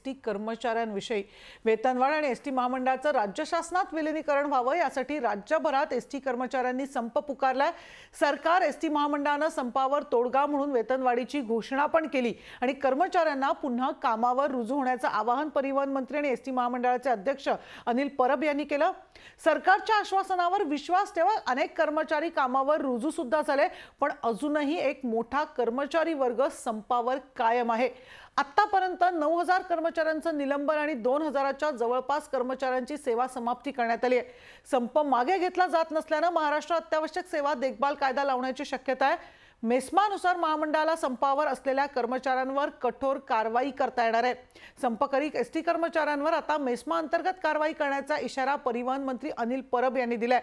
ST कर्मचाऱ्यांविषयी वेतनवाढ आणि ST महामंडळाचं राज्य शासनात विलीनीकरण व्हावं यासाठी राज्यभरात एसटी कर्मचाऱ्यांनी संप पुकारलाय। सरकार एसटी महामंडळानं संपावर तोडगा म्हणून वेतनवाढीची घोषणा पण केली आणि कर्मचाऱ्यांना पुन्हा कामावर रुजू होण्याचं आवाहन परिवहन मंत्री आणि एसटी महामंडळाचे अध्यक्ष अनिल परब यांनी केलं। सरकारच्या आश्वासनावर विश्वास ठेवा, अनेक कर्मचारी कामावर रुजू सुद्धा झाले, पण अजूनही एक मोठा कर्मचारी वर्ग संपावर कायम आहे। आतापर्यंत 9000 कर्मचाऱ्यांचं निलंबन आणि 2000च्या जवळपास कर्मचाऱ्यांची सेवा समाप्ती करण्यात आली आहे। संप मागे घेतला जात नसल्याने महाराष्ट्र अत्यावश्यक सेवा देखभाल कायदा लावण्याची शक्यता आहे। मेस्मानुसार महामंडळाला संपावर असलेल्या कर्मचाऱ्यांवर कठोर कारवाई करता येणार आहे। संपकरी एसटी कर्मचाऱ्यांवर आता मेस्मा अंतर्गत कारवाई करण्याचा इशारा परिवहन मंत्री अनिल परब यांनी दिलाय।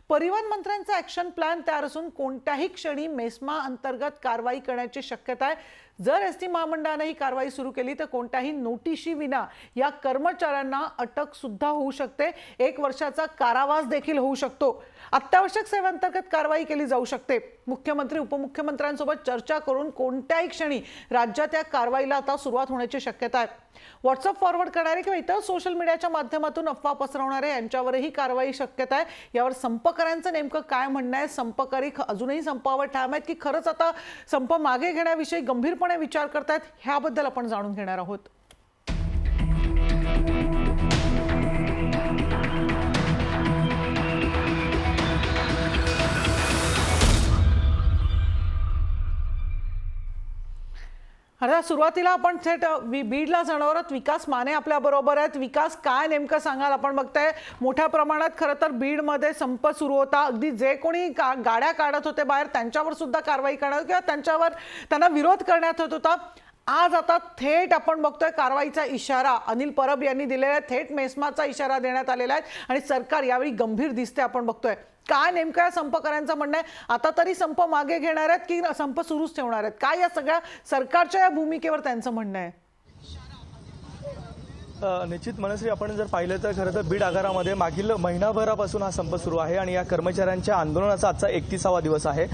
परिवहन मंत्र्यांचा ॲक्शन प्लॅन तयार असून कोणत्याही क्षणी मेस्मा अंतर्गत कारवाई करण्याची शक्यता आहे। जर एसटी महामंडळाने ही कारवाई सुरू केली तर कोणत्याही नोटिशी विना या कर्मचाऱ्यांना अटक सुद्धा होऊ शकते, 1 वर्षाचा कारावास देखील होऊ शकतो। अत्यावश्यक सेवांतर्गत कारवाई केली जाऊ शकते। मुख्यमंत्री उपमुख्यमंत्र्यांसोबत चर्चा करून कोणत्याही क्षणी राज्यात या कारवाईला आता सुरुवात होण्याची शक्यता आहे। व्हॉट्सअप फॉरवर्ड करणारे किंवा इतर सोशल मीडियाच्या माध्यमातून अफवा पसरवणारे यांच्यावरही कारवाई शक्यता आहे। यावर संपकऱ्यांचं नेमकं काय म्हणणं आहे, संपकरी अजूनही संपावर ठाम आहेत की खरंच आता संप मागे घेण्याविषयी गंभीरपणे विचार करतात, ह्याबद्दल आपण जाणून घेणार आहोत। आता सुरुवातीला आपण थेट बीडला जाणार आहोत। विकास माने आपल्या बरोबर आहेत। विकास, काय नेमकं सांगाल? आपण बघताय मोठ्या प्रमाणात खरं तर बीडमध्ये संप सुरू होता, अगदी जे कोणी गाड्या काढत होते बाहेर त्यांच्यावर सुद्धा कारवाई करण्यात किंवा त्यांना विरोध करण्यात येत होता। आज आता थेट आपण बघतोय कारवाईचा इशारा अनिल परब यांनी दिलेला आहे, थेट मेस्माचा इशारा देण्यात आलेला आहे आणि सरकार यावेळी गंभीर दिसते। आपण बघतोय काय नेमकं या संपकऱ्यांचं म्हणणं आहे, आता तरी संप मागे घेणार आहेत की संप सुरूच ठेवणार आहेत? काय या सगळ्या सरकारच्या या भूमिकेवर त्यांचं म्हणणं आहे? निश्चित मनश्री, आपण जर पाहिलं तर खरं तर बीड आगारामध्ये मागील महिनाभरापासून हा संप सुरू आहे आणि या कर्मचाऱ्यांच्या आंदोलनाचा आजचा 31वा दिवस आहे।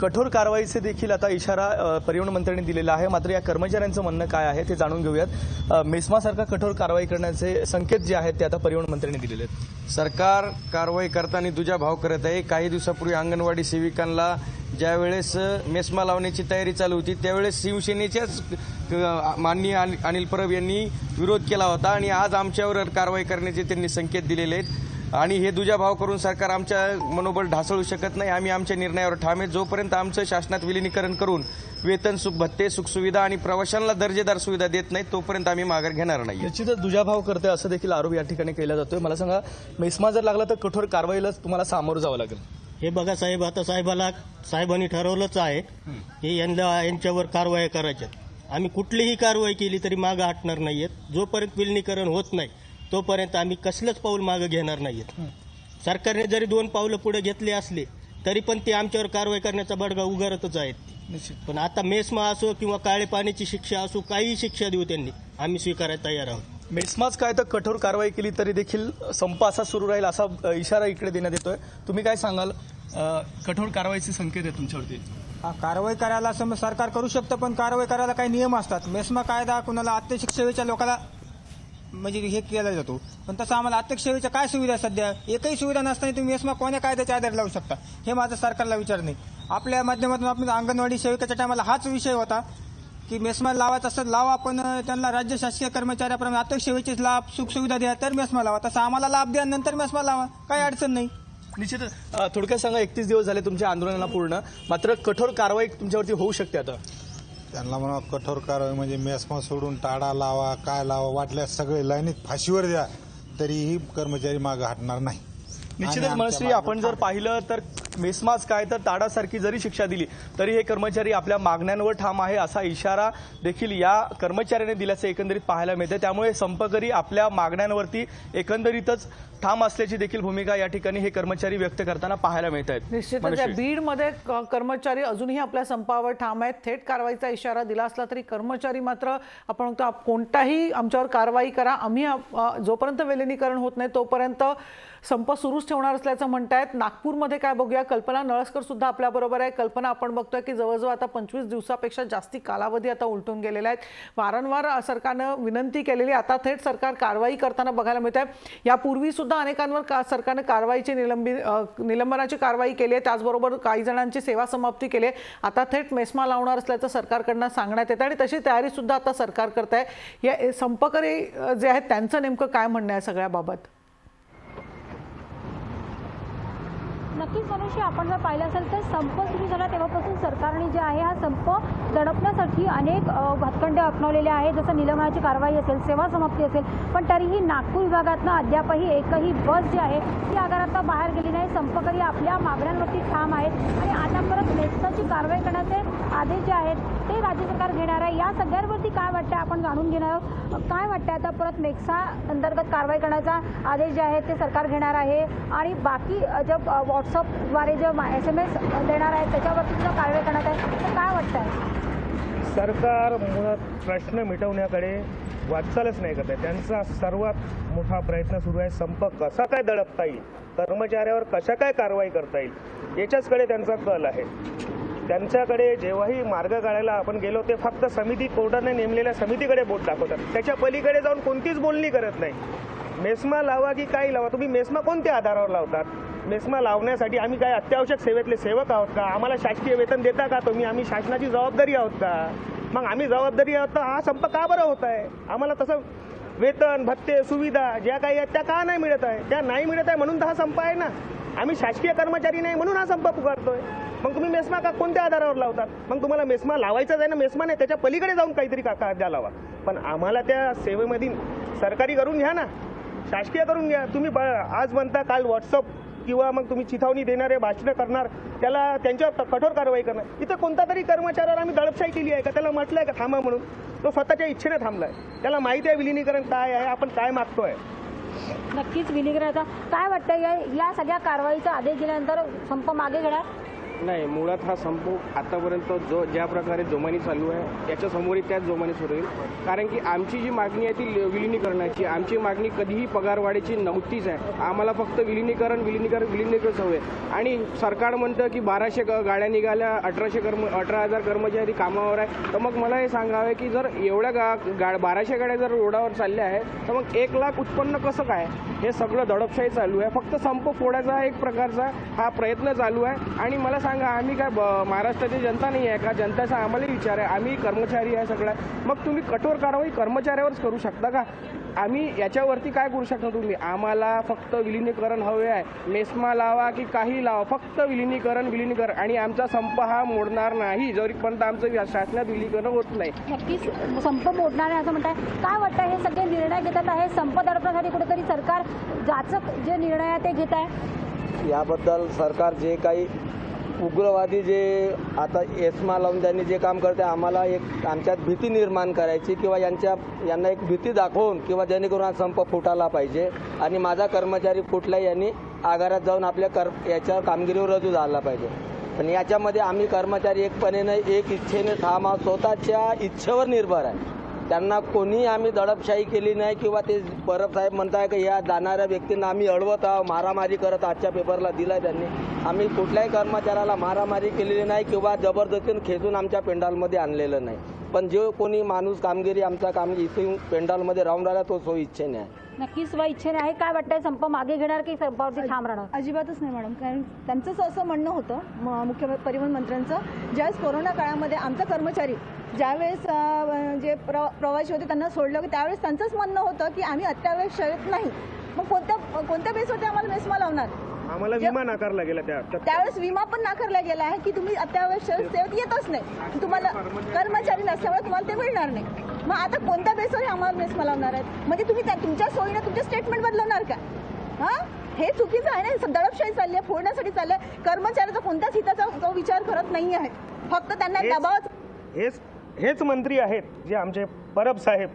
कठोर कारवाईचे देखील आता इशारा परिवहन मंत्र्यांनी दिलेला आहे। मात्र या कर्मचाऱ्यांचं म्हणणं काय आहे ते जाणून घेऊयात। मेस्मासारखा कठोर कारवाई करण्याचे संकेत जे आहेत ते आता परिवहन मंत्र्यांनी दिलेले आहेत। सरकार कारवाई करताना दुजाभाव करत आहे। काही दिवसापूर्वी अंगणवाडी सेविकांना ज्यावेळेस मेस्मा लावण्याची तयारी चालू होती त्यावेळेस शिवसेनेच्याच माननीय अनिल परब यांनी विरोध केला होता आणि आज आमच्यावर कारवाई करण्याचे त्यांनी संकेत दिलेले आहेत आणि हे दुजाभाव करून सरकार आमच्या मनोबल ढासळू शकत नाही। आम्ही आमच्या निर्णयावर ठाम आहे। जोपर्यंत आमचं शासनात विलीनीकरण करून वेतन, भत्ते, सुखसुविधा आणि प्रवाशांना दर्जेदार सुविधा देत नाही तोपर्यंत आम्ही माघार घेणार नाही। निश्चितच दुजाभाव करते असं देखील आरोप या ठिकाणी केला जातोय। मला सांगा, मेस्मा जर लागला तर कठोर कारवाईलाच तुम्हाला सामोरं जावं लागेल? हे बघा साहेब, आता साहेबांनी ठरवलंच आहे की यांच्यावर कारवाई करायच्या। आम्ही कुठलीही कारवाई केली तरी मागं हटणार नाहीयेत। जोपर्यंत विलीनीकरण होत नाही तोपर्यंत आम्ही कसलंच पाऊल मागं घेणार नाहीयेत। सरकारने जरी 2 पावलं पुढे घेतले असले तरी पण ते आमच्यावर कारवाई करण्याचा बडगा उगारतच आहेत। पण आता मेस्मा असो किंवा काळे पाण्याची शिक्षा असो, काही शिक्षा देऊ त्यांनी, आम्ही स्वीकारायला तयार आहोत। मेस्माच काय तर कठोर कारवाई केली तरी देखील संप असा सुरू राहील असा इशारा इकडे देण्यात येतोय। तुम्ही काय सांगाल? कठोर कारवाईचे संकेत आहे तुमच्यावरती? कारवाई करायला सरकार करू शकतं, पण कारवाई करायला काही नियम असतात। मेस्मा कायदा कुणाला अत्यावश्यक सेवेच्या लोकांना म्हणजे हे केला जातो, पण तसं आम्हाला अत्यावश्यक सेवेच्या काय सुविधा सध्या एकही सुविधा नसताना तुम्ही मेस्मा कोण्या कायद्याच्या आधारे लावू शकता? हे माझं सरकारला विचार नाही। आपल्या माध्यमातून आपण अंगणवाडी सेविकाच्या टायमाला हाच विषय होता की मेस्मा लावायचा असं लावा, पण त्यांना राज्य शासकीय कर्मचाऱ्याप्रमाणे अत्यावश्यक सेवेचे लाभ सुखसुविधा द्या तर मेस्मा लावा, तसं आम्हाला लाभ द्या नंतर मेस्मा लावा, काही अडचण नाही। निश्चितच थोडक्यात सांगा, 31 दिवस झाले तुमच्या आंदोलनाला पूर्ण, मात्र कठोर कारवाई तुमच्यावरती होऊ शकते आता? त्यांना म्हणा कठोर कारवाई म्हणजे मेस्मा सोडून टाळा लावा, काय लावा, वाटल्यास सगळे लाईनीत फाशीवर द्या तरीही कर्मचारी मागे हटणार नाही। निश्चितच मनश्री, आपण जर पाहिलं तर मेस्माच काय तर ताडासारखी जरी शिक्षा दिली तरी हे कर्मचारी आपल्या मागण्यांवर ठाम आहे असा इशारा देखील या कर्मचाऱ्याने दिल्याचं एकंदरीत पाहायला मिळते। त्यामुळे संपकरी आपल्या मागण्यांवरती एकंदरीतच ठाम असल्याची देखील भूमिका या ठिकाणी हे कर्मचारी व्यक्त करताना पाहायला मिळत आहेत। निश्चितच बीडमध्ये कर्मचारी अजूनही आपल्या संपावर ठाम आहेत। थेट कारवाईचा इशारा दिला असला तरी कर्मचारी मात्र आपण म्हणतो कोणताही आमच्यावर कारवाई करा, आम्ही जोपर्यंत विलीनीकरण होत नाही तोपर्यंत संप सुरूच ठेवणार असल्याचं म्हणतायत। नागपूरमध्ये काय बघूया, कल्पना नळसकर सुद्धा आपल्याबरोबर आहे. कल्पना, आपण बघतोय की जवळजवळ आता 25 दिवसापेक्षा जास्ती कालावधी आता उलटून गेलेला आहे. वारंवार सरकारनं विनंती केलेली, आता थेट सरकार कारवाई करताना बघायला मिळत आहे. यापूर्वी सुद्धा अनेकांवर सरकारने कारवाईची निलंबनाची कारवाई केली आहे. त्याचबरोबर काही जणांची सेवा समाप्ती केली आहे. आता थेट मेस्मा लावणार असल्याचं सरकारकडनं सांगण्यात येतं आणि तशी तयारी सुद्धा आता सरकार करत आहे. या संपकरी जे आहेत त्यांचं नेमकं काय म्हणणं आहे सगळ्याबाबत? नक्कीच मनुष्य, आपण जर पाहिलं असेल तर संप सुरू झाला तेव्हापासून सरकारने जे आहे हा संप दडपण्यासाठी अनेक हातखंडे अपनावलेले आहेत, जसं निलंबनाची कारवाई असेल, सेवा समाप्ती असेल. पण तरीही नागपूर विभागातनं अद्यापही एकही बस जी आहे ती आगारातनं बाहेर गेली नाही. संपकरी आपल्या मागण्यांवरती ठाम आहेत आणि आता परत मेस्माची कारवाई करण्याचे आदेश जे आहेत ते राज्य सरकार घेणार आहे. या सगळ्यांवरती काय वाटतं आपण जाणून घेणार आहोत. काय वाटतं आता परत मेक्सा अंतर्गत कारवाई करण्याचा आदेश जे आहे ते सरकार घेणार आहे आणि बाकी जे व्हॉट्सअपद्वारे जे SMS देणार आहे त्याच्यावरती सुद्धा कारवाई करण्यात आहे, तर काय वाटतंय? सरकार मुळात प्रश्न मिटवण्याकडे वाटचालच नाही करत आहे. त्यांचा सर्वात मोठा प्रयत्न सुरू आहे संप कसा काय दडपता येईल, कर्मचाऱ्यावर कशा काय कारवाई करता येईल याच्याचकडे त्यांचा कल आहे. त्यांच्याकडे जेव्हाही मार्ग काढायला आपण गेलो ते फक्त समिती, कोर्टाने नेमलेल्या समितीकडे बोट दाखवतात. त्याच्या पलीकडे जाऊन कोणतीच बोलणी करत नाही. मेस्मा लावा की काही लावा, तुम्ही मेस्मा कोणत्या आधारावर लावतात? मेस्मा लावण्यासाठी आम्ही काय अत्यावश्यक सेवेतले सेवक आहोत का? आम्हाला शासकीय वेतन देता का तुम्ही? आम्ही शासनाची जबाबदारी आहोत का? मग आम्ही जबाबदारी आहोत तर हा संप का बरं होत आहे? आम्हाला तसं वेतन, भत्ते, सुविधा ज्या काही आहेत त्या का नाही मिळत आहे? त्या नाही मिळत आहे म्हणून तर हा संप आहे ना. आम्ही शासकीय कर्मचारी नाही म्हणून हा संप पुकारतोय. मग तुम्ही मेस्मा का कोणत्या आधारावर लावतात? मग तुम्हाला मेस्मा लावायचाच आहे ना, मेस्मा नाही त्याच्या पलीकडे जाऊन काहीतरी कायदा लावा. पण आम्हाला त्या सेवेमधील सरकारी करून घ्या ना, शासकीय करून घ्या. तुम्ही आज म्हणता काल व्हॉट्सअप किंवा मग तुम्ही चिथावणी देणारे भाषणं करणार, त्याला त्यांच्यावर कठोर कारवाई करणार. इथं कोणता तरी कर्मचाऱ्यावर आम्ही दडपशाही केली आहे का? त्याला म्हटलं आहे का थांबा म्हणून? तो स्वतःच्या इच्छेने थांबला आहे. त्याला माहिती आहे विलिनीकरण काय आहे, आपण काय मागतोय. नक्कीच विलिनीकरणाचा काय वाटतं? या सगळ्या कारवाईचा आदेश दिल्यानंतर संप मागे घेणार? नाही, मुळात हा संप आतापर्यंत ज्या प्रकारे जोमानी चालू आहे त्याच्यासमोरही त्याच जोमानी सुरू होईल. कारण की आमची जी मागणी आहे ती विलिनीकरणाची, आमची मागणी कधीही पगारवाढीची नव्हतीच आहे. आम्हाला फक्त विलिनीकरण हवं आहे. आणि सरकार म्हणतं की 1200 गाड्या निघाल्या, 18,000 कर्मचारी कामावर आहे. तर मग मला हे सांगावे की जर एवढ्या 1200 गाड्या जर रोडावर चालल्या आहेत तर मग 1 लाख उत्पन्न कसं काय? हे सगळं दडपशाही चालू आहे. फक्त संप फोडायचा एक प्रकारचा हा प्रयत्न चालू आहे. आणि मला सांगा, आम्ही काय महाराष्ट्राची जनता नाही आहे का? जनतेचा आम्हाला विचार आहे, आम्ही कर्मचारी आहे सगळ्या. मग तुम्ही कठोर कारवाई कर्मचाऱ्यावरच करू शकता का? आम्ही याच्यावरती काय करू शकतो? तुम्ही आम्हाला फक्त विलिनीकरण हवे आहे. मेस्मा लावा की काही लावा, फक्त विलिनीकरण. आणि आमचा संप हा मोडणार नाही जोपर्यंत आमचं शासनात विलिनीकरण होत नाही. नक्कीच संप मोडणार आहे असं म्हणताय. काय वाटतं हे सगळे निर्णय घेतात आहे संप दडपण्यासाठी कुठेतरी सरकार जाचक जे निर्णय आहे ते घेत आहे? याबद्दल सरकार जे काही उग्रवादी जे आता एस्मा लावून त्यांनी जे काम करते, आम्हाला एक आमच्यात भीती निर्माण करायची किंवा यांना एक भीती दाखवून किंवा जेणेकरून हा संप फुटायला पाहिजे आणि माझा कर्मचारी कुठलाही यांनी आगारात जाऊन आपल्या याच्या कामगिरीवर रजू झाला पाहिजे. पण याच्यामध्ये आम्ही कर्मचारी एकपणे नाही, एक इच्छेने ठाम आहोत. स्वतःच्या इच्छेवर निर्भर आहे. त्यांना कोणी आम्ही दडपशाही केली नाही किंवा ते परब साहेब म्हणताय की या जाणाऱ्या व्यक्तींना आम्ही अडवत आहोत, मारामारी करत आजच्या पेपरला दिलाय त्यांनी. आम्ही कुठल्याही कर्मचाऱ्याला मारामारी केलेली नाही किंवा जबरदस्तीने खेचून आमच्या पेंडालमध्ये आणलेलं नाही. पण जो कोणी माणूस कामगिरी आमचा इथे पेंडालमध्ये राहून राहिला तो सो इच्छेने आहे. नक्कीच स्व इच्छेने आहे. काय वाटतंय संप मागे घेणार की संपावरती ठाम राहणार? अजिबातच नाही मॅडम. कारण त्यांचंच असं म्हणणं होतं मुख्य परिवहन मंत्र्यांचं, ज्यावेळेस कोरोना काळामध्ये आमचा कर्मचारी ज्यावेळेस जे प्रवासी होते त्यांना सोडलं, त्यावेळेस त्यांचंच म्हणणं होतं की आम्ही अत्यावश्यक नाही. मग कोणत्या बेसवरती आम्हाला मेस्मा लावणार? आम्हाला विमा नाकारला गेला. त्यावेळेस विमा पण नाकारला गेला आहे की तुम्ही अत्यावश्यक सेवेत येतच नाही, तुम्हाला कर्मचारी नसल्यामुळे तुम्हाला ते मिळणार नाही. मग आता कोणत्या बेसवर आम्हाला मेस्मा लावणार आहेत? म्हणजे तुम्ही तुमच्या सोयीनं तुमचे स्टेटमेंट बदलवणार का? हां, हे चुकीचं आहे ना. दडपशाही चालली आहे, फोडण्यासाठी चालली आहे. कर्मचाऱ्याचा कोणत्याच हिताचा विचार करत नाही आहे. फक्त त्यांना दबाव. हेच मंत्री आहेत जे आमचे परब साहेब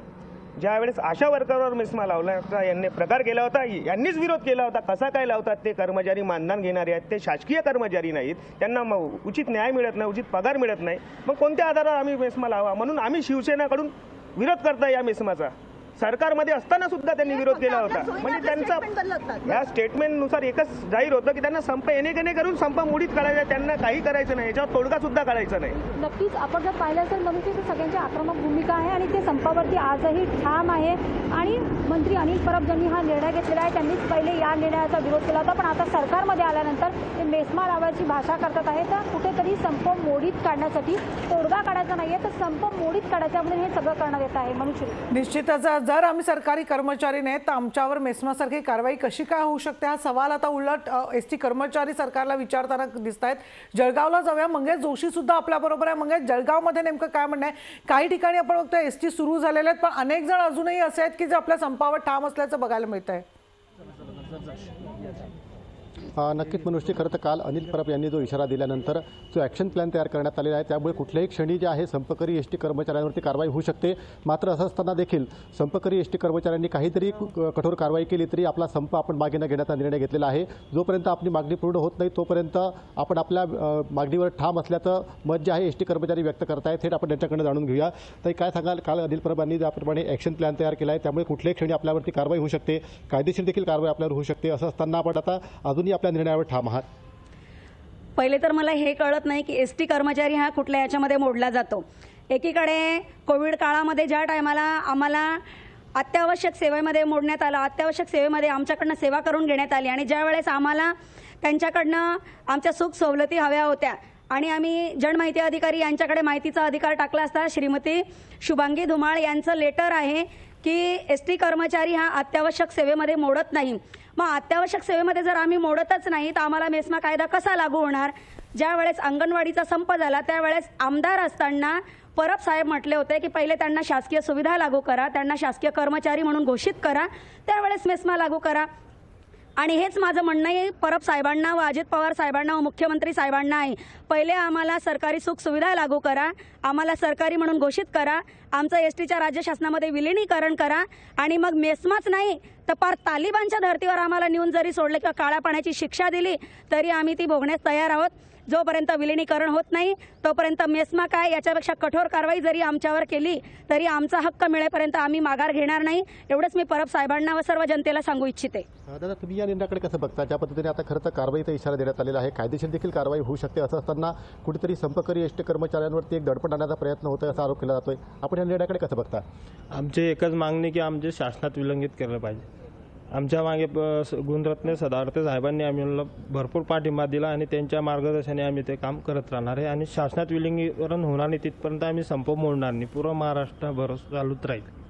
ज्यावेळेस आशा वर्करवर मेस्मा लावण्याचा यांनी प्रकार केला होता, यांनीच विरोध केला होता. कसा काय लावतात? ते कर्मचारी मानधन घेणारे आहेत, ते शासकीय कर्मचारी नाहीत, त्यांना उचित न्याय मिळत नाही, उचित पगार मिळत नाही. मग कोणत्या आधारावर आम्ही मेस्मा लावा? म्हणून आम्ही शिवसेनेकडून विरोध करता या मेस्माचा. सरकारमध्ये असताना सुद्धा त्यांनी विरोध केला होता. म्हणजे त्यांचा बदलतात. या स्टेटमेंटनुसार एकच जाहीर होतं की त्यांना संप येणे करून संप मोडीत काढायचा, त्यांना काही करायचं नाही, याच्यावर तोडगा सुद्धा काढायचा नाही. नक्कीच आपण जर पाहिलं असेल मनुष्य तर सगळ्यांची आक्रमक भूमिका आहे आणि ते संपावरती आजही ठाम आहे. आणि मंत्री अनिल परब ज्यांनी हा निर्णय घेतलेला आहे त्यांनीच पहिले या निर्णयाचा विरोध केला होता, पण आता सरकारमध्ये आल्यानंतर ते मेस्मा लावायची भाषा करतात आहे. तर कुठेतरी संप मोडीत काढण्यासाठी तोडगा काढायचा नाहीये तर संप मोडीत काढायचा म्हणून हे सगळं करण्यात येत आहे. मनुष्य निश्चितच जर आम्ही सरकारी कर्मचारी नाही तर आमच्यावर मेस्मासारखी कारवाई कशी काय होऊ शकते हा सवाल आता उलट एसटी कर्मचारी सरकारला विचारताना दिसत आहेत. जळगावला जाऊया. मंगेश जोशी सुद्धा आपल्याबरोबर आहे. मंगेश, जळगावमध्ये नेमकं काय म्हणणं आहे? काही ठिकाणी आपण बघतोय एसटी सुरू झालेले आहेत, पण अनेक जण अजूनही असे आहेत की जे आपल्या संपावर ठाम असल्याचं बघायला मिळत आहे. नक्कीच मनुष्य, खरं तर काल अनिल परब यांनी जो इशारा दिल्यानंतर जो ॲक्शन प्लॅन तयार करण्यात आलेला आहे त्यामुळे कुठल्याही क्षणी जे आहे संपकरी एस टी कर्मचाऱ्यांवरती कारवाई होऊ शकते. मात्र असं असताना देखील संपकरी एस टी कर्मचाऱ्यांनी काहीतरी कठोर कारवाई केली तरी आपला संप आपण मागे न घेण्याचा निर्णय घेतलेला आहे. जोपर्यंत आपली मागणी पूर्ण होत नाही तोपर्यंत आपण आपल्या मागणीवर ठाम असल्याचं मत जे आहे एस टी कर्मचारी व्यक्त करत आहेत. थेट आपण त्यांच्याकडे जाणून घेऊया. तर काय सांगाल, काल अनिल परब यांनी ज्याप्रमाणे ॲक्शन प्लॅन तयार केला आहे त्यामुळे कुठल्याही क्षणी आपल्यावरती कारवाई होऊ शकते, कायदेशीर देखील कारवाई आपल्यावर होऊ शकते. असं असताना आपण आता अजूनही आपल्या निर्णयावर ठाम आहात. पहिले तर मला हे कळत नाही की एस टी कर्मचारी हा कुठल्या याच्यामध्ये मोडला जातो. एकीकडे कोविड काळामध्ये ज्या टायमाला आम्हाला अत्यावश्यक सेवेमध्ये मोडण्यात आलं, अत्यावश्यक सेवेमध्ये आमच्याकडनं सेवा करून घेण्यात आली आणि ज्यावेळेस आम्हाला त्यांच्याकडनं आमच्या सुख सवलती हव्या होत्या आणि आम्ही जनमाहिती अधिकारी यांच्याकडे माहितीचा अधिकार टाकला असता श्रीमती शुभांगी धुमाळ यांचं लेटर आहे की एस टी कर्मचारी हा अत्यावश्यक सेवेमध्ये मोडत नाही. मग अत्यावश्यक सेवेमध्ये जर आम्ही मोडतच नाही तर आम्हाला मेस्मा कायदा कसा लागू होणार? ज्यावेळेस अंगणवाडीचा संप झाला त्यावेळेस आमदार असताना परब साहेब म्हटले होते की पहिले त्यांना शासकीय सुविधा लागू करा, त्यांना शासकीय कर्मचारी म्हणून घोषित करा, त्यावेळेस मेस्मा लागू करा. आणि हेच माझं म्हणणं आहे परब साहेबांना व अजित पवार साहेबांना व मुख्यमंत्री साहेबांना आहे. पहिले आम्हाला सरकारी सुख सुविधा लागू करा, आम्हाला सरकारी म्हणून घोषित करा, आमचं एस टीच्या राज्य शासनामध्ये विलिनीकरण करा आणि मग मेस्माच नाही तर पार तालिबानच्या धर्तीवर आम्हाला नेऊन जरी सोडलं किंवा काळ्या पाण्याची शिक्षा दिली तरी आम्ही ती भोगण्यास तयार आहोत. जोपर्यंत विलिनीकरण होत नाही तोपर्यंत मेस्मा काय याच्यापेक्षा कठोर कारवाई जरी आमच्यावर केली तरी आमचा हक्क मिळेपर्यंत आम्ही माघार घेणार नाही. एवढंच मी परब साहेबांना व सर्व जनतेला सांगू इच्छिते. दादा, तुम्ही या निर्णयाकडे कसं बघता? ज्या पद्धतीने आता खरं तर कारवाईचा इशारा देण्यात आलेला आहे, कायदेशीर देखील कारवाई होऊ शकते, असं असताना कुठेतरी संपकरी एस टी कर्मचाऱ्यांवरती एक दडपण आणण्याचा प्रयत्न होतोय असा आरोप केला जातोय. आपण या निर्णयाकडे कसं बघता? आमची एकच मागणी की आमचे शासनात विलंबित केलं पाहिजे. आमच्या मागे गुणरत्ने सदावर्ते साहेबांनी आम्हाला भरपूर पाठिंबा दिला आणि त्यांच्या मार्गदर्शनाने आम्ही ते काम करत राहणार आहे आणि शासनात विलिनीकरण होणार नाही तिथपर्यंत आम्ही संप मोडणार नाही. पूर्ण महाराष्ट्रभर चालूच राहील.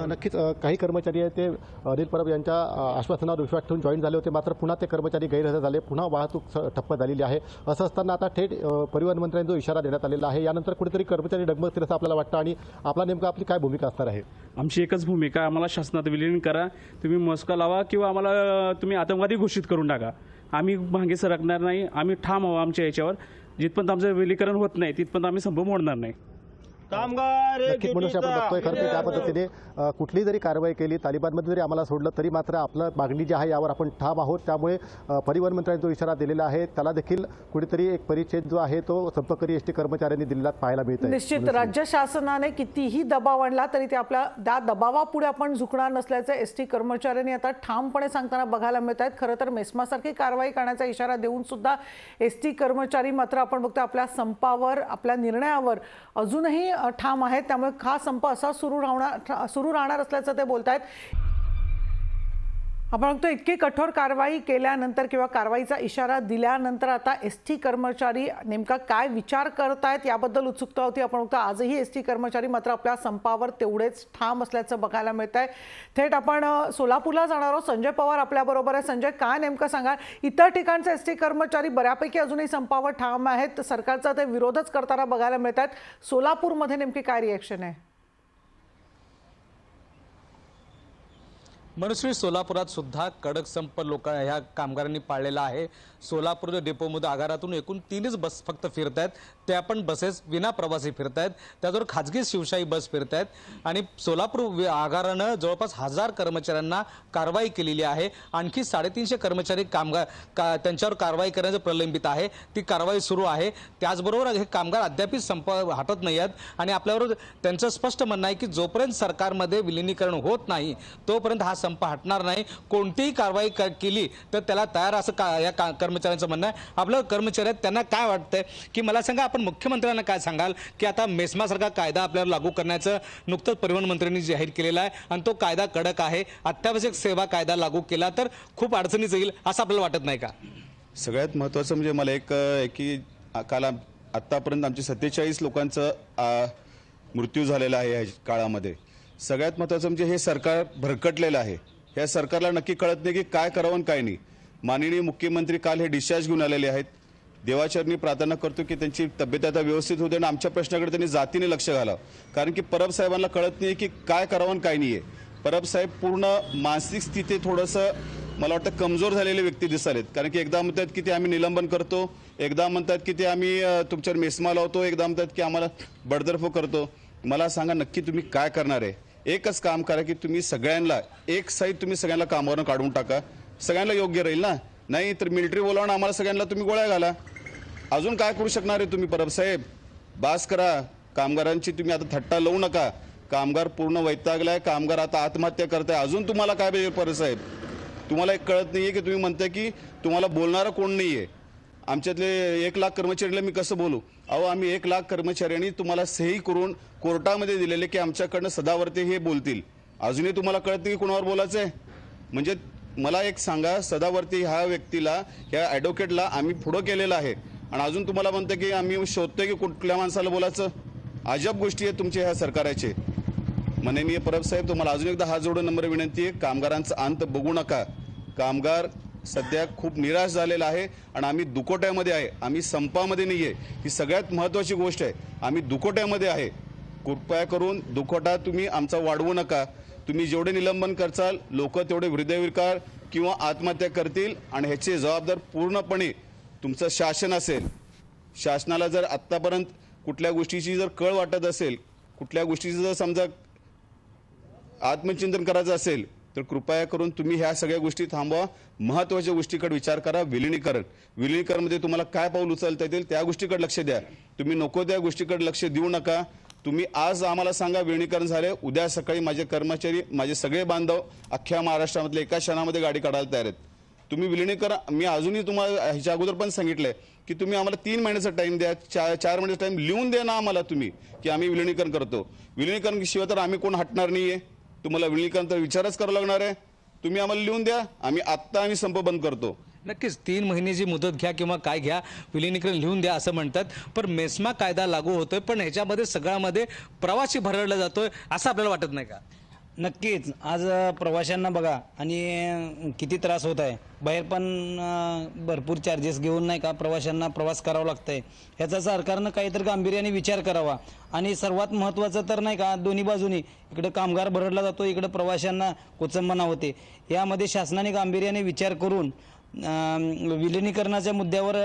नक्कीच काही कर्मचारी आहेत ते अनिल परब यांच्या आश्वासनावर विश्वास ठेवून जॉईन झाले होते, मात्र पुन्हा ते कर्मचारी गैरहजर झाले, पुन्हा वाहतूक ठप्प झालेली आहे. असं असताना आता थेट परिवहन मंत्र्यांनी जो इशारा देण्यात आलेला आहे यानंतर कुठेतरी कर्मचारी डगमगतील असं आपल्याला वाटतं आणि आपला नेमका आपली काय भूमिका असणार आहे? आमची एकच भूमिका, आम्हाला शासनात विलीन करा, तुम्ही मस्का लावा किंवा आम्हाला तुम्ही आतंकवादी घोषित करून टाका, आम्ही मागे सरकणार नाही. आम्ही ठाम आहोत आमच्या याच्यावर. जिथपर्यंत आमचं विलीकरण होत नाही तिथपर्यंत आम्ही संप मोडणार नाही. नक्कीच मनुष्य आपण बघतोय खरं तर त्या पद्धतीने कुठली जरी कारवाई केली, तालिबानमध्ये जरी आम्हाला सोडलं तरी मात्र आपलं मागणी जी आहे यावर आपण ठाम आहोत. त्यामुळे परिवहन मंत्र्यांनी जो इशारा दिलेला आहे त्याला देखील कुठेतरी एक परिच्छेद जो आहे तो संपकरी एस टी कर्मचाऱ्यांनी दिलेला पाहायला मिळतोय. निश्चित राज्य शासनाने कितीही दबाव आणला तरी ते आपल्या त्या दबावापुढे आपण झुकणार नसल्याचं एस टी कर्मचाऱ्यांनी आता ठामपणे सांगताना बघायला मिळत आहेत. खरं तर मेस्मासारखी कारवाई करण्याचा इशारा देऊन सुद्धा एस टी कर्मचारी मात्र आपण बघतो आपल्या संपावर, आपल्या निर्णयावर अजूनही ठाम आहेत. त्यामुळे हा संप असा सुरू राहणार असल्याचं ते बोलत आहेत. आपण बघतो इतकी कठोर कारवाई केल्यानंतर किंवा कारवाईचा इशारा दिल्यानंतर आता एस टी कर्मचारी नेमका काय विचार करतायत याबद्दल उत्सुकता होती. आपण बघतो आजही एस टी कर्मचारी मात्र आपल्या संपावर तेवढेच ठाम असल्याचं बघायला मिळत आहे. थेट आपण सोलापूरला जाणार आहोत. संजय पवार आपल्याबरोबर आहे. संजय, काय नेमकं सांगा, इतर ठिकाणचे एस टी कर्मचारी बऱ्यापैकी अजूनही संपावर ठाम आहेत, सरकारचा ते विरोधच करताना बघायला मिळत आहेत. सोलापूरमध्ये नेमकी काय रिएक्शन आहे? मनश्री सोलापुरात सुद्धा कडक संप ह्या कामगारांनी पाळलेला आहे. सोलापूर डेपोमध्ये आगारातून एकूण 3च बस फक्त फिरत आहेत. त्या पण बसेस विना प्रवासी फिरत आहेत. त्याचबरोबर खाजगी शिवशाही बस फिरत आहेत आणि सोलापूर आगारानं जवळपास 1000 कर्मचाऱ्यांना कारवाई केलेली आहे. आणखी 350 कर्मचारी त्यांच्यावर कारवाई करण्याचं प्रलंबित आहे. ती कारवाई सुरू आहे. त्याचबरोबर हे कामगार अद्याप संप हटत नाही आहेत आणि आपल्यावर त्यांचं स्पष्ट म्हणणं आहे की जोपर्यंत सरकारमध्ये विलिनीकरण होत नाही तोपर्यंत हा संप हटणार नाही. कोणतीही कारवाई केली तर त्याला तयार असं या कर्मचाऱ्यांचं म्हणणं आहे. आपलं कर्मचारी आहेत त्यांना काय वाटतंय की मला सांगा, आपण मुख्यमंत्र्यांना काय सांगाल की आता मेस्मासारखा कायदा आपल्याला लागू करण्याचं नुकतंच परिवहन मंत्र्यांनी जाहीर केलेला आहे आणि तो कायदा कडक आहे. अत्यावश्यक सेवा कायदा लागू केला तर खूप अडचणीच येईल असं आपल्याला वाटत नाही का? सगळ्यात महत्त्वाचं म्हणजे मला एक की काल आत्तापर्यंत आमचे 47 लोकांचं मृत्यू झालेला आहे या काळामध्ये. सगळ्यात महत्त्वाचं म्हणजे हे सरकार भरकटलेलं आहे. या सरकारला नक्की कळत नाही की काय करावं आणि काय नाही. माननीय मुख्यमंत्री काल हे डिस्चार्ज घेऊन आलेले आहेत. देवाचरणी प्रार्थना करतो की त्यांची तब्येत आता व्यवस्थित होते आणि आमच्या प्रश्नाकडे त्यांनी जातीने लक्ष घालावं. कारण की परब साहेबांना कळत नाही की काय करावं आणि काय नाही आहे. परब साहेब पूर्ण मानसिक स्थितीत थोडंसं मला वाटतं कमजोर झालेले व्यक्ती दिसालेत. कारण की एकदा म्हणतात की ते आम्ही निलंबन करतो, एकदा म्हणतात की ते आम्ही तुमच्यावर मेस्मा लावतो, एकदा म्हणतात की आम्हाला बडतर्फ करतो. मला सांगा नक्की तुम्ही काय करणार आहे? एकच काम करा की तुम्ही सगळ्यांना एक साईड तुम्ही सगळ्यांना कामावरून काढून टाका. सगळ्यांना योग्य राहील ना. नाही तर मिलिटरी बोलावून आम्हाला सगळ्यांना तुम्ही गोळ्या घाला. अजून काय करू शकणार आहे तुम्ही? परब साहेब बास करा. कामगारांची तुम्ही आता थट्टा लावू नका. कामगार पूर्ण वैतागलाय. कामगार आता आत्महत्या करताय. अजून तुम्हाला काय पाहिजे परब साहेब? तुम्हाला एक कळत नाहीये की तुम्ही म्हणताय की तुम्हाला बोलणारं कोण नाहीये. आमच्यातले 1 लाख कर्मचाऱ्यांना मी कसं बोलू? अहो आम्ही 1 लाख कर्मचाऱ्यांनी तुम्हाला सही करून कोर्टामध्ये दिलेले की आमच्याकडनं सदावर्ते हे बोलतील. अजूनही तुम्हाला कळत नाही की कोणावर बोलायचं आहे? म्हणजे मला एक सांगा, सदावर्ती ह्या व्यक्तीला, ह्या ॲडव्होकेटला आम्ही पुढं केलेलं आहे आणि अजून तुम्हाला म्हणतं की आम्ही शोधतोय की कुठल्या माणसाला बोलायचं? अजब गोष्टी आहेत तुमच्या ह्या सरकाराचे. माननीय परब साहेब तुम्हाला अजून एकदा हात जोडून नम्र विनंती आहे, कामगारांचा अंत बघू नका. कामगार सध्या खूप निराश झालेला आहे आणि आम्ही दुकोट्यामध्ये आहे. आम्ही संपामध्ये नाही आहे. ही सगळ्यात महत्त्वाची गोष्ट आहे. आम्ही दुकोट्यामध्ये आहे. कृपया करून दुकोटा तुम्ही आमचा वाढवू नका. तुम्ही जेवढे निलंबन करचाल लोक तेवढे हृदयविकार किंवा आत्महत्या करतील आणि ह्याची जबाबदार पूर्णपणे तुमचं शासन असेल. शासनाला जर आत्तापर्यंत कुठल्या गोष्टीची जर कळ वाटत असेल, कुठल्या गोष्टीचं जर समजा आत्मचिंतन करायचं असेल तर कृपया करून तुम्ही ह्या सगळ्या गोष्टी थांबवा. महत्त्वाच्या गोष्टीकडे विचार करा. विलिनीकरणमध्ये तुम्हाला काय पाऊल उचलता येतील त्या गोष्टीकडे लक्ष द्या. तुम्ही नको त्या गोष्टीकडे लक्ष देऊ नका. तुम्ही आज आम्हाला सांगा विलिनीकरण झाले, उद्या सकाळी माझे कर्मचारी, माझे सगळे बांधव अख्ख्या महाराष्ट्रामधले एका क्षणामध्ये गाडी काढायला तयार आहेत. तुम्ही विलिनीकरण, मी अजूनही तुम्हाला ह्याच्या अगोदर पण सांगितलंय की तुम्ही आम्हाला 3 महिन्याचा टाइम द्या, 4 महिन्याचा टाइम लिहून द्या ना आम्हाला तुम्ही की आम्ही विलिनीकरण करतो. विलिनीकरण शिवाय तर आम्ही कोण हटणार नाहीये. तुम्हाला विलिनीकरण तर विचारच करावं लागणार आहे. तुम्ही आम्हाला लिहून द्या. आम्ही संप बंद करतो. नक्कीच 3 महिन्याची मुदत घ्या किंवा काय घ्या, विलिनीकरण लिहून द्या असं म्हणतात. पण मेस्मा कायदा लागू होतोय पण ह्याच्यामध्ये सगळ्यामध्ये प्रवासी भरडला जातोय असं आपल्याला वाटत नाही का? नक्कीच. आज प्रवाशांना बघा आणि किती त्रास होत आहे. बाहेर पण भरपूर चार्जेस घेऊन नाही का प्रवाशांना प्रवास करावा लागतं आहे. ह्याचा सरकारनं काहीतरी गांभीर्याने विचार करावा. आणि सर्वात महत्त्वाचं तर नाही का दोन्ही बाजूनी इकडे कामगार भरडला जातो, इकडे प्रवाशांना कोचंबना होते. यामध्ये शासनाने गांभीर्याने विचार करून विलिनीकरणाच्या मुद्द्यावर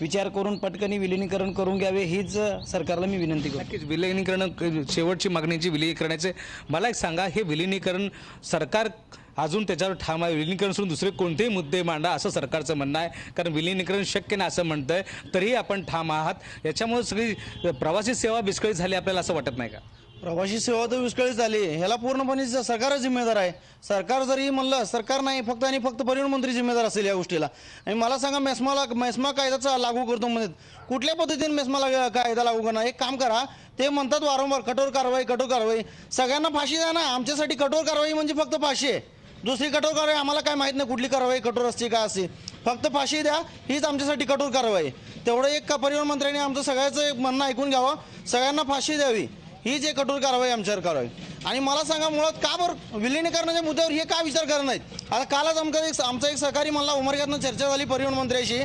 विचार करून पटकनी विलिनीकरण करून घ्यावे हीच सरकारला मी विनंती करतो. नक्कीच विलिनीकरण शेवटची मागणीची विलिनीकरणाचे. मला एक सांगा, हे विलिनीकरण सरकार अजून त्याच्यावर ठाम आहे. विलिनीकरण सोडून दुसरे कोणतेही मुद्दे मांडा असं सरकारचं म्हणणं आहे. कारण विलिनीकरण शक्य नाही असं म्हणतंय तरीही आपण ठाम आहात. याच्यामुळे सगळी प्रवासी सेवा विस्कळीत झाली आपल्याला असं वाटत नाही का? प्रवासी सेवा तर विस्कळीत झाली. ह्याला पूर्णपणे सरकारच जिम्मेदार आहे. सरकार जरी म्हणलं, सरकार नाही फक्त आणि फक्त परिवहन मंत्री जिम्मेदार असेल या गोष्टीला. आणि मला सांगा, मेस्मा कायदाचा लागू करतो म्हणजे कुठल्या पद्धतीने मेस्मा कायदा लागू करणार? एक काम करा, ते म्हणतात वारंवार कठोर कारवाई. सगळ्यांना फाशी द्या ना. आमच्यासाठी कठोर कारवाई म्हणजे फक्त फाशी आहे. दुसरी कठोर कारवाई आम्हाला काय माहीत नाही कुठली कारवाई कठोर असते काय असते. फक्त फाशी द्या, हीच आमच्यासाठी कठोर कारवाई. तेवढं एक परिवहन मंत्र्यांनी आमचं सगळ्याचं म्हणणं ऐकून घ्यावं. सगळ्यांना फाशी द्यावी, ही जे कठोर कारवाई आमच्यावर करावी. आणि मला सांगा, मुळात का बरं विलिनीकरणाच्या मुद्द्यावर हे का विचार करत नाहीत? आता कालच आमचा एक सहकारी म्हणला, उमरग्यातनं चर्चा झाली परिवहन मंत्र्याशी,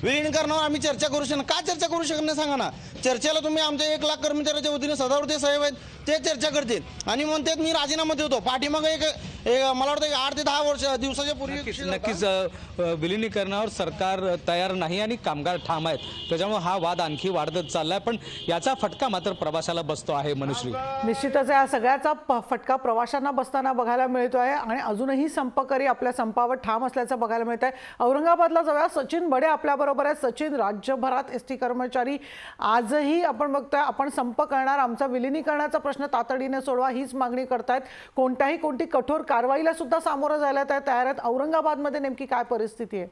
विलिनीकरणावर आम्ही चर्चा करू शकणार. का चर्चा करू शकत नाही सांगा ना? चर्चेला तुम्ही आमच्या 1 लाख कर्मचाऱ्याच्या वतीने सदावर्ते साहेब आहेत, ते चर्चा करतील आणि म्हणतात मी राजीनामा देतो. पाठीमागं मला वाटतं 8 ते 10 दिवसाच्या पूर्वी नक्कीच विलिनीकरणावर सरकार तयार नाही आणि कामगार ठाम आहेत, त्याच्यामुळे हा वाद आणखी वाढतच चाललाय. पण याचा फटका मात्र प्रवाशाला बसतो आहे. मनुश्री, निश्चितच या सगळ्याचा फटका प्रवाशांना बसताना बघायला मिळतो आहे आणि अजूनही संपकरी आपल्या संपावर ठाम असल्याचं बघायला मिळत आहे. औरंगाबादला जाऊया, सचिन बडे आपल्याबरोबर आहे. सचिन, राज्यभरात एसटी कर्मचारी आजही आपण बघतोय आपण संप करणार, आमचा विलिनीकरणाचा प्रश्न तातडीने सोडवा हीच मागणी करतायत. कोणती कठोर कारवाईला सुद्धा सामोरं जायला तयार आहेत. औरंगाबादमध्ये नेमकी काय परिस्थिती आहे?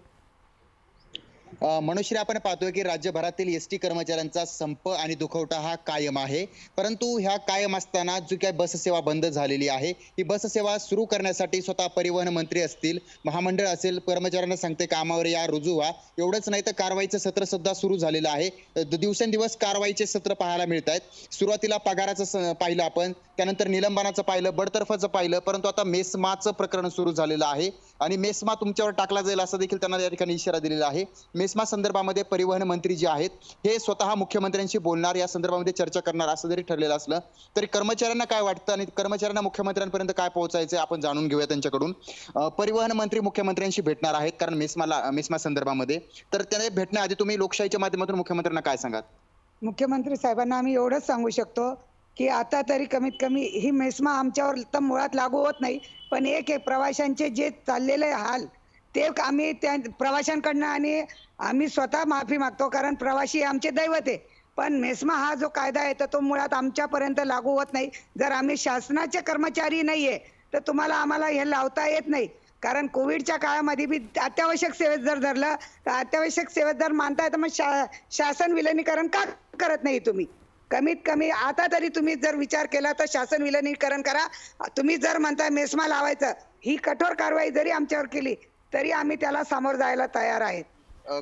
मनुश्री, आपण पाहतोय की राज्यभरातील एसटी कर्मचाऱ्यांचा संप आणि दुखवटा हा कायम आहे. परंतु ह्या कायम असताना जी काही बससेवा बंद झालेली आहे, ही बससेवा सुरू करण्यासाठी स्वतः परिवहन मंत्री असतील, महामंडळ असेल, कर्मचाऱ्यांना सांगते कामावर या, रुजू व्हा. एवढंच नाही तर कारवाईचं सत्र सुद्धा सुरू झालेलं आहे. दिवसेंदिवस कारवाईचे सत्र पाहायला मिळत आहेत. सुरुवातीला पगाराचं पाहिलं आपण, त्यानंतर निलंबनाचं पाहिलं, बडतर्फाचं पाहिलं, परंतु आता मेस्माचं प्रकरण सुरू झालेलं आहे आणि मेस्मा तुमच्यावर टाकला जाईल असं देखील त्यांना या ठिकाणी इशारा दिलेला आहे. मेस्मा संदर्भामध्ये परिवहन मंत्री जे आहेत हे स्वतः मुख्यमंत्र्यांशी बोलणार, या संदर्भामध्ये चर्चा करणार असं जरी ठरलेलं असलं तरी कर्मचाऱ्यांना काय वाटतं आणि कर्मचाऱ्यांना मुख्यमंत्र्यांपर्यंत काय पोहोचायचं आपण जाणून घेऊया त्यांच्याकडून. परिवहन मंत्री मुख्यमंत्र्यांशी भेटणार आहेत कारण मेस्मा संदर्भामध्ये. तर त्याने भेटण्याआधी तुम्ही लोकशाहीच्या माध्यमातून मुख्यमंत्र्यांना काय सांगाल? मुख्यमंत्री साहेबांना आम्ही एवढंच सांगू शकतो की आता तरी कमीत कमी ही मेस्मा आमच्यावर तर मुळात लागू होत नाही, पण एक प्रवाशांचे जे चाललेले हाल ते आम्ही त्या प्रवाशांकडनं आणि आम्ही स्वतः माफी मागतो कारण प्रवासी आमचे दैवत आहे. पण मेस्मा हा जो कायदा आहे तर तो मुळात आमच्यापर्यंत लागू होत नाही. जर आम्ही शासनाचे कर्मचारी नाहीये तर तुम्हाला आम्हाला हे लावता येत नाही. कारण कोविडच्या काळामध्ये बी अत्यावश्यक सेवेत जर धरलं तर अत्यावश्यक सेवेत जर मानताय तर मग शासन विलिनीकरण का करत नाही तुम्ही? कमीत कमी आता तरी तुम्ही जर विचार केला तर शासन विलिनीकरण करा. तुम्ही जर म्हणताय मेस्मा लावायचं, ही कठोर कारवाई जरी आमच्यावर केली तरी आम्ही त्याला सामोरं जायला तयार आहेत.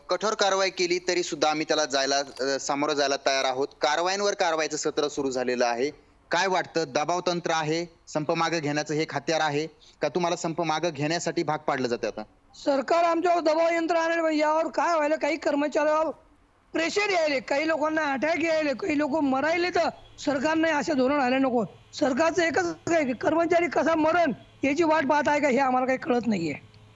कठोर कारवाई केली तरी सुद्धा आम्ही त्याला सामोरं जायला तयार आहोत. कारवाईंवर कारवाईचं सत्र सुरू झालेलं आहे. काय वाटतं, दबाव तंत्र आहे, संप मागे घेण्याचं हे हत्यार आहे का तुम्हाला संप मागे घेण्यासाठी भाग पाडलं जाते? आता सरकार आमच्यावर दबाव यंत्र आणले, यावर काय व्हायला, काही कर्मचाऱ्यावर प्रेशर यायले, काही लोकांना अटॅक यायले, काही लोक मरायले. तर सरकारने असे धोरण आले नको. सरकारचं एकच आहे की कर्मचारी कसा मरण याची वाट पाहत आहे का हे आम्हाला काही कळत नाहीये.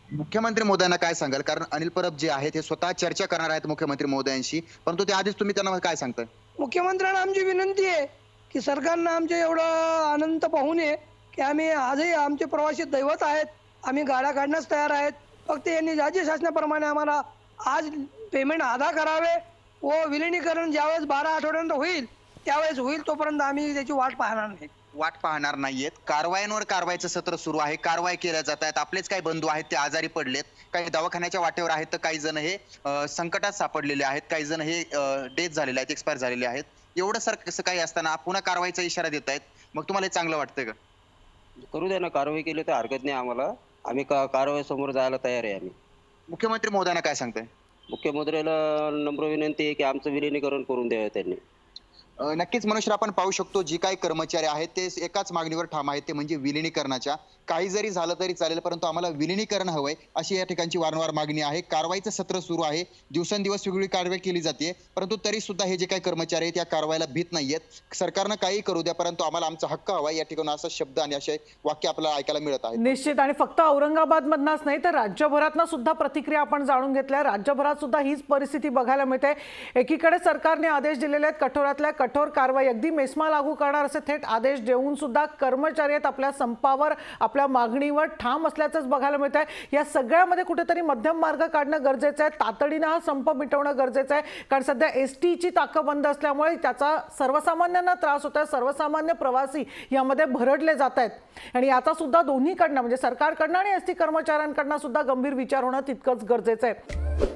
मुख्यमंत्री महोदयांना काय सांगाल? कारण अनिल परब जे आहेत हे स्वतः चर्चा करणार आहेत मुख्यमंत्री महोदयांशी, परंतु त्याआधीच तुम्ही त्यांना काय सांगताय? मुख्यमंत्र्यांना आमची विनंती आहे की सरकारनं आमचे एवढं आनंद पाहू नये की आम्ही आजही आमचे प्रवासी दैवत आहेत, आम्ही गाड्या काढण्यास तयार आहेत. फक्त यांनी राज्य शासनाप्रमाणे आम्हाला आज पेमेंट अदा करावे व विलिनीकरण ज्यावेळेस 12 आठवड्यांत होईल त्यावेळेस होईल, तोपर्यंत आम्ही त्याची वाट पाहणार नाही. वाट पाहणार नाहीयेत. कारवाईंवर कारवाईचं सत्र सुरू आहे, कारवाई केल्या जात आहेत. आपलेच काही बंधू आहेत ते आजारी पडलेत, काही दवाखान्याच्या वाटेवर आहेत, तर काही जण हे संकटात सापडलेले आहेत, काही जण हे डेथ झालेले आहेत, एक्सपायर झालेले आहेत. एवढं कसं काही असताना पुन्हा कारवाईचा इशारा देत आहेत, मग तुम्हाला हे चांगलं वाटतंय का? करू द्या ना, कारवाई केली तर हरकत नाही आम्हाला. आम्ही कारवाई समोर जायला तयार आहे. आम्ही मुख्यमंत्री महोदयांना काय सांगताय? मुख्यमंत्र्याला नम्र विनंती आहे की आमचं विलिनीकरण करून द्यावं त्यांनी. नक्कीच मनुष्य, आपण पाहू शकतो जी काही कर्मचारी आहेत ते एकाच मागणीवर ठाम आहेत, ते म्हणजे विलिनीकरणाच्या. काही जरी झालं तरी चालेल, परंतु आम्हाला विलिनीकरण हवंय अशी या ठिकाणची वारंवार मागणी आहे. कारवाईचं सत्र सुरू आहे, दिवसेंदिवस वेगवेगळी कारवाई केली जाते, परंतु तरी सुद्धा हे जे काही कर्मचारी आहेत या कारवाईला भीत नाहीयेत. सरकारनं काही करू द्या, परंतु आम्हाला आमचा हक्क हवाय. या ठिकाणी असा शब्द आणि असे वाक्य आपल्याला ऐकायला मिळत आहे. निश्चित, आणि फक्त औरंगाबाद मधनच नाही तर राज्यभरातनं सुद्धा प्रतिक्रिया आपण जाणून घेतल्या. राज्यभरात सुद्धा हीच परिस्थिती बघायला मिळते. एकीकडे सरकारने आदेश दिलेले आहेत कठोरातल्या कठोर कारवाई, अगदी मेस्मा लागू करणार असे थेट आदेश देऊन सुद्धा कर्मचारी आहेत आपल्या संपावर, आपल्या मागणीवर ठाम असल्याचंच बघायला मिळत आहे. या सगळ्यामध्ये कुठेतरी मध्यम मार्ग काढणं गरजेचं आहे. तातडीनं हा संप मिटवणं गरजेचं आहे, कारण सध्या एसटीची ताकं बंद असल्यामुळे त्याचा सर्वसामान्यांना त्रास होत आहे. सर्वसामान्य प्रवासी यामध्ये भरडले जात आहेत आणि याचा सुद्धा दोन्हीकडनं म्हणजे सरकारकडनं आणि एसटी कर्मचाऱ्यांकडनं सुद्धा गंभीर विचार होणं तितकंच गरजेचं आहे.